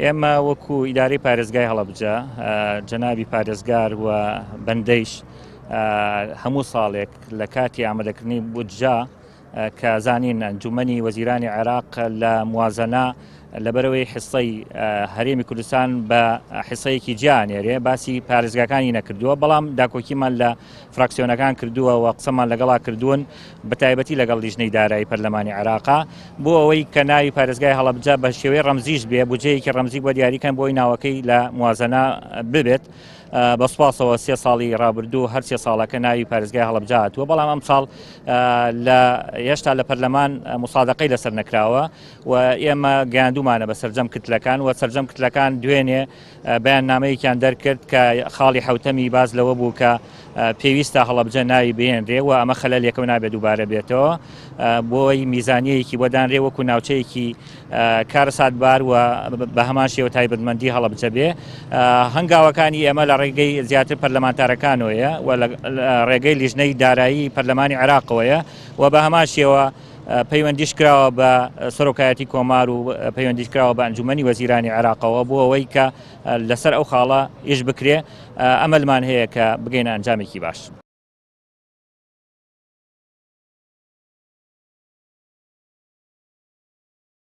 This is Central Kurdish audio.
ئێمە وەکو ئیدارەی پارێزگای هەڵەبجە جەنابی پارێزگار و بەندەیش هەموو ساڵێک لە کاتی ئامادەکردنی بودجە کە زانین ئەنجومەنی وەزیرانی عێراق لە موازنە لەبەرەوەی حیسەی هەرێمی کوردستان بە حیسەیەکی جیانێرێ باسی پارێزگاکانی نەکردووە، بەڵام داکۆکیمان لە فراکسیۆنەکان کردووە و قسەمان لەگەڵا کردوون بە تایبەتی لەگەڵ لیژنەی دارایی پەرلەمانی عێراقا بۆ ئەوەی کە ناوی پارێزگای هەڵەبجە بە شێوەی ڕەمزیش بێ، بودجەیەکی ڕەمزی بۆ دیاریکەن بۆی ناوەکەی لە موازنە ببێت. بەسپاسەوە 3 ساڵی ڕابردوو هەر 3 ساڵەکە ناوی پارێزگای هەڵەبجە هاتووە، بەڵام ئەم ساڵ هێشتا لە پەرلەمان مسادقەی لەسەر نەکراوە و ئێمە گەیاندومانە بە سەرجەم کتلەکان و سەرجەم کتلەکان دوێنێ بەیاننامەیەکیان دەرکرد کە خاڵی حوتەمی باز لەوە بوو کە پێویستە هەڵەبجە ناوی بهێنرێ و ئەمە خەلەلێکە و نابێت دووبارە بێتەوە بۆی میزانیەیەکی بۆدانرێ وەکو ناوچەیەکی کارە ساتبار و بە هەمان شێوە تایبەتمەندی هەڵەبجە بێ. هەنگاوەکانی ئێمە لە ڕێگەی زیاتر پەرلەمانتارەکانەوەیە و لە ڕێگەی لیژنەی دارایی پەرلەمانی عێراقەوەیە و بە هەمان شێوە پەیوەندیش کراوە بە سەرۆکایەتی کۆمار و پەیوەندیش کراوە بە ئەنجومەنی وەزیرانی عێراقەوە بۆ ئەوەی کە لەسەر ئەو خاڵە ئیش بکرێ. ئەمەلمان هەیە کە بگەینە ئەنجامێکی باش.